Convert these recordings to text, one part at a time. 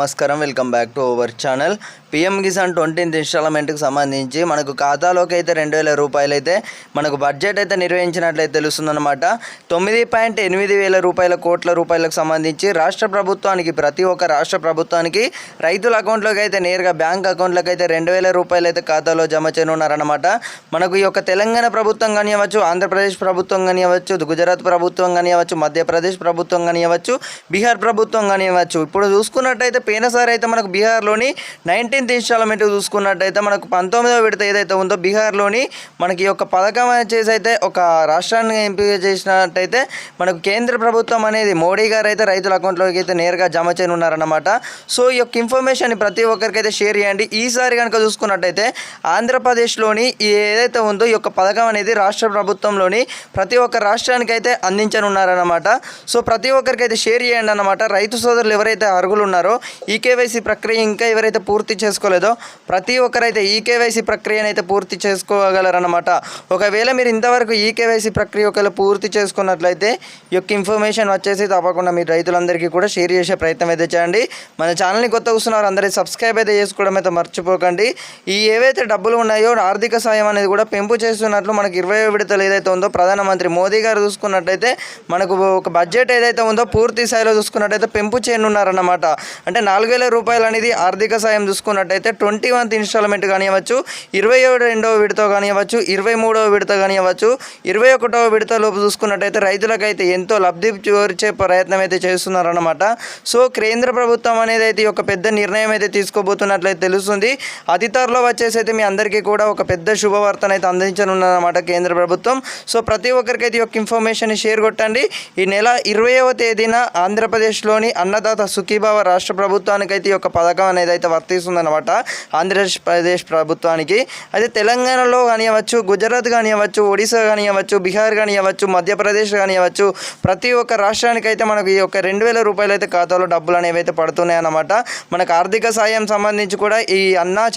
నమస్కారం, welcome back to our channel. PM Kisan 20th ఇన్స్టాల్మెంట్కి సంబంధించి మనకు ఖాతాలోకి అయితే 2,000 రూపాయలు అయితే మనకు బడ్జెట్ అయితే నిర్వహించినట్లయితే తెలుస్తుందన్నమాట. 9.8 కోట్ల రూపాయలకు సంబంధించి రాష్ట్ర ప్రభుత్వానికి, ప్రతి ఒక్క రాష్ట్ర ప్రభుత్వానికి రైతుల అకౌంట్లోకి అయితే నేరుగా బ్యాంక్ అకౌంట్లోకి అయితే 2,000 రూపాయలు అయితే ఖాతాలో జమ చేయనున్నారన్నమాట. మనకు ఈ యొక్క తెలంగాణ ప్రభుత్వం కానివ్వచ్చు, ఆంధ్రప్రదేశ్ ప్రభుత్వం కానివ్వచ్చు, గుజరాత్ ప్రభుత్వం కానివ్వచ్చు, మధ్యప్రదేశ్ ప్రభుత్వం కానివ్వచ్చు, బీహార్ ప్రభుత్వం కానివ్వచ్చు. ఇప్పుడు చూసుకున్నట్టయితే పోయినసారి అయితే మనకు బీహార్లోని 19th ఇన్స్టాల్మెంట్ చూసుకున్నట్టయితే మనకు 19వ విడత ఏదైతే ఉందో బీహార్లోని మనకి యొక్క పథకం వచ్చేసి అయితే ఒక రాష్ట్రాన్ని ఎంపిక చేసినట్టయితే మనకు కేంద్ర ప్రభుత్వం అనేది మోడీ గారు అయితే రైతుల అకౌంట్లోకి అయితే నేరుగా జమ చేయనున్నారన్నమాట. సో ఈ యొక్క ఇన్ఫర్మేషన్ ప్రతి ఒక్కరికైతే షేర్ చేయండి. ఈసారి కనుక చూసుకున్నట్టయితే ఆంధ్రప్రదేశ్లోని ఏదైతే ఉందో ఈ యొక్క పథకం అనేది రాష్ట్ర ప్రభుత్వంలోని ప్రతి ఒక్క రాష్ట్రానికి అయితే అందించనున్నారన్నమాట. సో ప్రతి ఒక్కరికైతే షేర్ చేయండి అన్నమాట. రైతు సోదరులు ఎవరైతే అర్హులు ఉన్నారో ఈకేవైసీ ప్రక్రియ ఇంకా ఎవరైతే పూర్తి చేసుకోలేదో ప్రతి ఒక్కరైతే ఈకేవైసీ ప్రక్రియను అయితే పూర్తి చేసుకోగలరన్నమాట. ఒకవేళ మీరు ఇంతవరకు ఈకేవైసీ ప్రక్రియ ఒకవేళ పూర్తి చేసుకున్నట్లయితే ఈ యొక్క ఇన్ఫర్మేషన్ వచ్చేసి తప్పకుండా మీరు రైతులందరికీ కూడా షేర్ చేసే ప్రయత్నం అయితే చేయండి. మన ఛానల్ని కొత్త కూర్చున్నారు అందరికీ సబ్స్క్రైబ్ అయితే చేసుకోవడం అయితే మర్చిపోకండి. ఈ ఏవైతే డబ్బులు ఉన్నాయో ఆర్థిక సాయం అనేది కూడా పెంపు చేస్తున్నట్లు మనకి 20వ విడతలు ఏదైతే ఉందో ప్రధానమంత్రి మోదీ గారు చూసుకున్నట్టయితే మనకు ఒక బడ్జెట్ ఏదైతే ఉందో పూర్తి స్థాయిలో చూసుకున్నట్టయితే పెంపు చేయనున్నారన్నమాట. అంటే 4,000 రూపాయలు అనేది ఆర్థిక సాయం చూసుకున్నట్టయితే 21th ఇన్స్టాల్మెంట్ కానివ్వచ్చు, 22వ విడత కానివ్వచ్చు, 23వ విడత కానివ్వచ్చు, 21వ విడతలోపు చూసుకున్నట్టయితే రైతులకైతే ఎంతో లబ్ధి చేకూర్చే ప్రయత్నం అయితే చేస్తున్నారన్నమాట. సో కేంద్ర ప్రభుత్వం అనేది అయితే ఒక పెద్ద నిర్ణయం అయితే తీసుకోబోతున్నట్లయితే తెలుస్తుంది. అతి త్వరలో వచ్చేసి అయితే మీ అందరికీ కూడా ఒక పెద్ద శుభవార్తను అయితే అందించనున్నమాట కేంద్ర ప్రభుత్వం. సో ప్రతి ఒక్కరికైతే ఒక ఇన్ఫర్మేషన్ షేర్ కొట్టండి. ఈ నెల 20వ తేదీన ఆంధ్రప్రదేశ్లోని అన్నదాత సుఖీభావ రాష్ట్ర ప్రభుత్వానికి అయితే ఈ యొక్క పథకం అనేది అయితే వర్తిస్తుందన్నమాట. ఆంధ్రప్రదేశ్ ప్రభుత్వానికి అయితే తెలంగాణలో కానివ్వచ్చు, గుజరాత్ కానివ్వచ్చు, ఒడిశా కానివ్వచ్చు, బీహార్ కానివ్వచ్చు, మధ్యప్రదేశ్ కానివ్వచ్చు, ప్రతి ఒక్క రాష్ట్రానికి అయితే మనకు ఈ యొక్క 2,000 రూపాయలు అయితే ఖాతాలో డబ్బులు అనేవి అయితే పడుతున్నాయి అన్నమాట. మనకు ఆర్థిక సాయం సంబంధించి కూడా ఈ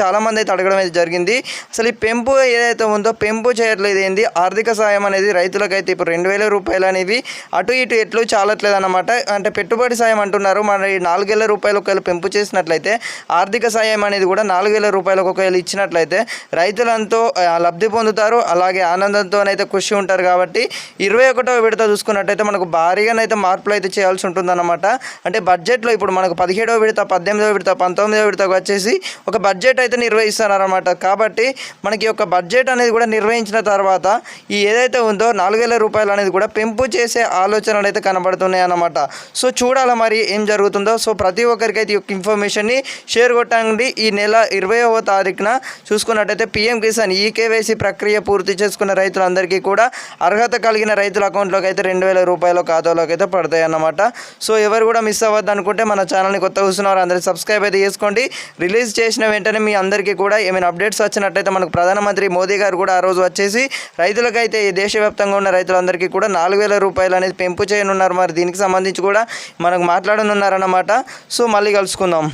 చాలామంది అయితే అడగడం అయితే జరిగింది. అసలు ఈ పెంపు ఏదైతే ఉందో పెంపు చేయట్లేదు ఏంది, ఆర్థిక సాయం అనేది రైతులకైతే ఇప్పుడు 2,000 రూపాయలు అనేవి అటు ఇటు ఎట్లు చాలట్లేదు అన్నమాట. అంటే పెట్టుబడి సాయం అంటున్నారు. మన 4,000 రూపాయలు ఒకవేళ పెంపు చేసినట్లయితే ఆర్థిక సాయం అనేది కూడా 4,000 రూపాయలకు ఒకవేళ ఇచ్చినట్లయితే రైతులంతో లబ్ధి పొందుతారు. అలాగే ఆనందంతోనైతే ఖుషి ఉంటారు. కాబట్టి 21వ విడత చూసుకున్నట్టయితే మనకు భారీగానైతే మార్పులు అయితే చేయాల్సి ఉంటుందన్నమాట. అంటే బడ్జెట్లో ఇప్పుడు మనకు 17వ విడత, 18వ విడత, 19వ విడతకు వచ్చేసి ఒక బడ్జెట్ అయితే నిర్వహిస్తారన్నమాట. కాబట్టి మనకి ఒక బడ్జెట్ అనేది కూడా నిర్వహించిన తర్వాత ఈ ఏదైతే ఉందో 4,000 రూపాయలు అనేది కూడా పెంపు చేసే ఆలోచనలు అయితే కనబడుతున్నాయి అన్నమాట. సో చూడాలి మరి ఏం జరుగుతుందో. సో ప్రతి ఒక్కరికైతే ఈ ఇన్ఫర్మేషన్ని షేర్ కొట్టండి. ఈ నెల 20వ తారీఖున చూసుకున్నట్టయితే పిఎం కిసాన్ ఈకేవైసీ ప్రక్రియ పూర్తి చేసుకున్న రైతులందరికీ కూడా అర్హత కలిగిన రైతుల అకౌంట్లోకి అయితే 2,000 రూపాయల ఖాతాలోకి అయితే పడతాయి అన్నమాట. సో ఎవరు కూడా మిస్ అవ్వద్దు అనుకుంటే మన ఛానల్ని కొత్త చూస్తున్నారు అందరికీ సబ్స్క్రైబ్ అయితే చేసుకోండి. రిలీజ్ చేసిన వెంటనే మీ అందరికీ కూడా ఏమైనా అప్డేట్స్ వచ్చినట్టయితే మనకు ప్రధానమంత్రి మోదీ గారు కూడా ఆ రోజు వచ్చేసి రైతులకైతే దేశవ్యాప్తంగా ఉన్న రైతులందరికీ కూడా 4,000 రూపాయలు అనేది పెంపు చేయనున్నారు. మరి దీనికి సంబంధించి కూడా మనకు మాట్లాడనున్నారన్నమాట. సో మళ్ళీ కలుసుకుందాం.